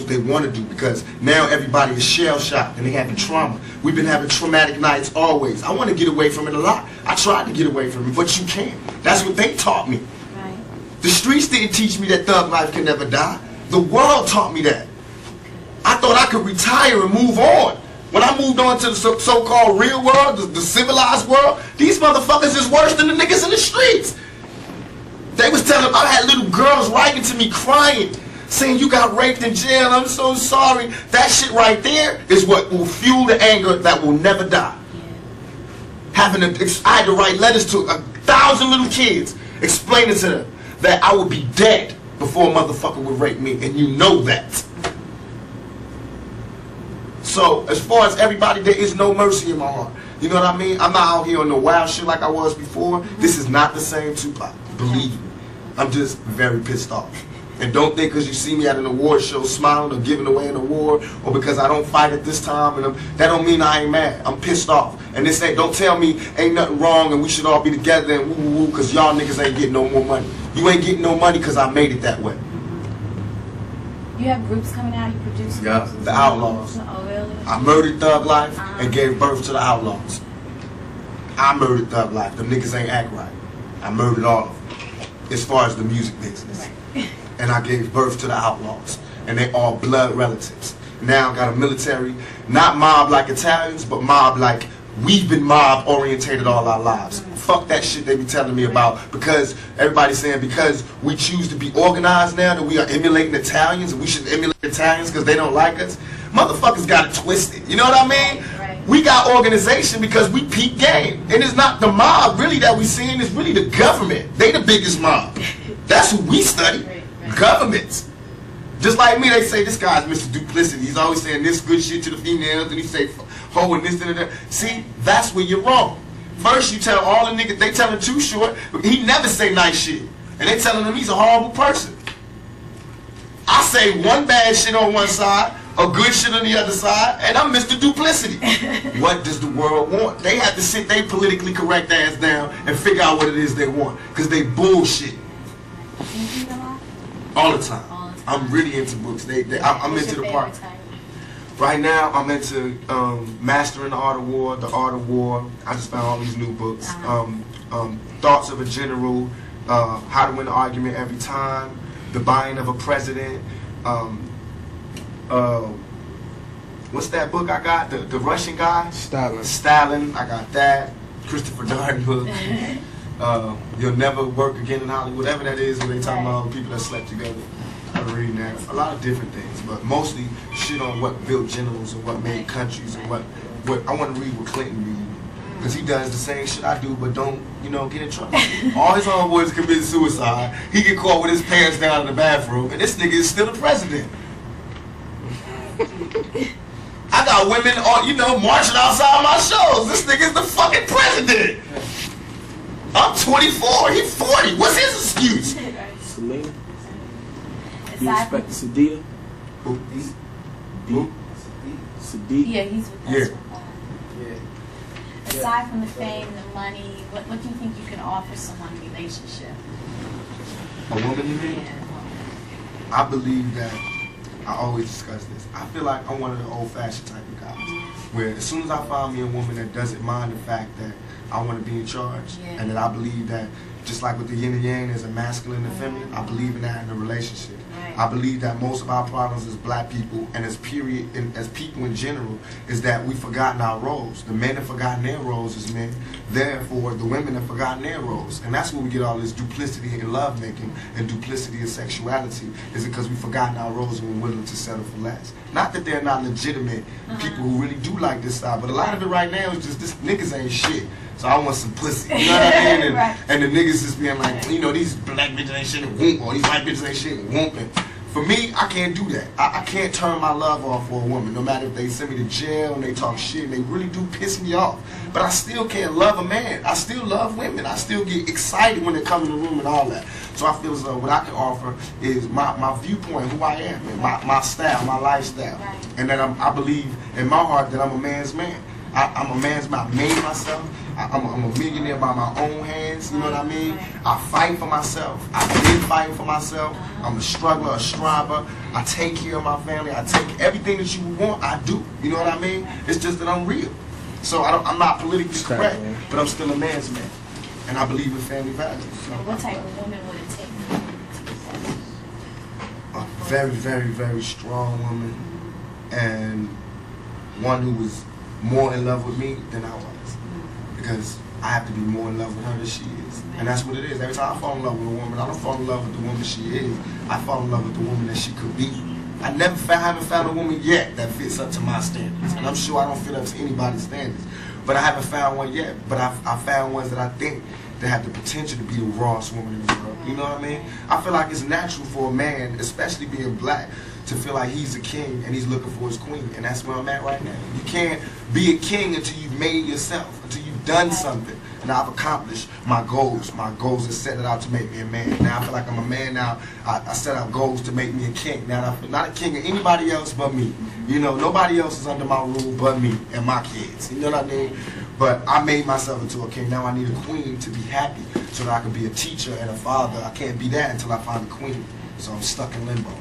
what they want to do, because now everybody is shell-shocked and they having trauma. We've been having traumatic nights always. I want to get away from it a lot. I tried to get away from it, but you can't. That's what they taught me. Right. The streets didn't teach me that thug life can never die. The world taught me that. I thought I could retire and move on. When I moved on to the so-called real world, the civilized world, these motherfuckers is worse than the niggas in the streets. They was telling, I had little girls writing to me crying, saying you got raped in jail, I'm so sorry. That shit right there is what will fuel the anger that will never die. I had to write letters to 1,000 little kids explaining to them that I would be dead before a motherfucker would rape me, and you know that. So, as far as everybody, there is no mercy in my heart. You know what I mean? I'm not out here on no wild shit like I was before. This is not the same Tupac. Believe me. I'm just very pissed off. And don't think because you see me at an award show smiling or giving away an award, or because I don't fight at this time, and that don't mean I ain't mad. I'm pissed off. And this ain't, don't tell me ain't nothing wrong and we should all be together and woo woo woo because y'all niggas ain't getting no more money. You ain't getting no money because I made it that way. You have groups coming out, you produce Yeah, groups? the Outlaws. Oh, really? I murdered Thug Life and gave birth to the Outlaws. I murdered Thug Life. Them niggas ain't act right. I murdered all of them, as far as the music business. Right. And I gave birth to the Outlaws. And they all blood relatives. Now I got a military, not mob like Italians, but mob like we've been mob orientated all our lives. Fuck that shit they be telling me about, because everybody's saying because we choose to be organized now that we are emulating Italians and we should emulate Italians because they don't like us. Motherfuckers got it twisted. You know what I mean? Right. We got organization because we peak game. And it's not the mob really that we seeing, it's really the government. They the biggest mob. That's who we study. Right. Governments. Just like me, they say this guy's Mr. Duplicity. He's always saying this good shit to the females, and he say ho and this and that. See, that's where you're wrong. First you tell all the niggas, they tell him Too Short, he never say nice shit. And they telling him he's a horrible person. I say one bad shit on one side, a good shit on the other side, and I'm Mr. Duplicity. What does the world want? They have to sit their politically correct ass down and figure out what it is they want. Because they bullshit. Do you read a lot? All the time. All the time. I'm really into books. I'm What's into your the part. favorite type? Right now, I'm into Mastering the Art of War, The Art of War. I just found all these new books. Thoughts of a General, How to Win an Argument Every Time, The Buying of a President. What's that book I got? The Russian guy? Stalin. I got that. Christopher Darden book. You'll Never Work Again in Hollywood. Whatever that is, when they talking about people that slept together. I'm reading that. A lot of different things, but mostly shit on what built generals and what made countries and what I want to read what Clinton read, because he does the same shit I do, but don't, you know, get in trouble. All his homeboys commit suicide. He get caught with his pants down in the bathroom, and this nigga is still the president. I got women on, you know, marching outside my shows. This nigga is the fucking president. I'm 24. He 40. What's his excuse? Selena. You expect Sadia? Who? Sadia? Yeah, he's with us. Yeah. Aside from the fame, the money, what do you think you can offer someone in a relationship? A woman, you mean? Yeah. I believe that, I always discuss this, I feel like I'm one of the old-fashioned type of guys, where as soon as I find me a woman that doesn't mind the fact that I want to be in charge, and that I believe that, just like with the yin and yang, there's a masculine and feminine, I believe in that in a relationship. I believe that most of our problems as black people, and as as people in general, is that we've forgotten our roles. The men have forgotten their roles as men, therefore the women have forgotten their roles. And that's where we get all this duplicity in lovemaking and duplicity in sexuality, is because we've forgotten our roles and we're willing to settle for less. Not that they're not legitimate people who really do like this style, but a lot of it right now is just this niggas ain't shit. So I want some pussy, you know what I mean? And the niggas just being like, you know, these black bitches ain't shit and whoop, or these white bitches ain't shit and whooping. For me, I can't do that. I can't turn my love off for a woman, no matter if they send me to jail and they talk shit and they really do piss me off. But I still can't love a man. I still love women. I still get excited when they come in the room and all that. So I feel as though what I can offer is my viewpoint, who I am, and my style, my lifestyle. And that I believe in my heart that I'm a man's man. I'm a man's man. I made myself. I'm a millionaire by my own hands. You know what I mean? I fight for myself. I've been fighting for myself. I'm a struggler, a striver. I take care of my family. I take everything that you want. I do. You know what I mean? It's just that I'm real. So I'm not politically correct, but I'm still a man's man, and I believe in family values. So what type of woman would it take to get that? A very, very, very strong woman, and one who was more in love with me than I was, because I have to be more in love with her than she is, and that's what it is. Every time I fall in love with a woman, I don't fall in love with the woman she is. I fall in love with the woman that she could be. I haven't found a woman yet that fits up to my standards, and I'm sure I don't fit up to anybody's standards. But I haven't found one yet. But I found ones that I think that have the potential to be the rawest woman in the world. You know what I mean? I feel like it's natural for a man, especially being black, to feel like he's a king and he's looking for his queen, and that's where I'm at right now. You can't be a king until you've made yourself, until you've done something. And I've accomplished my goals. My goals are set it out to make me a man. Now I feel like I'm a man now. I set out goals to make me a king. Now I feel not a king of anybody else but me. You know, nobody else is under my rule but me and my kids. You know what I mean? But I made myself into a king. Now I need a queen to be happy so that I can be a teacher and a father. I can't be that until I find a queen. So I'm stuck in limbo.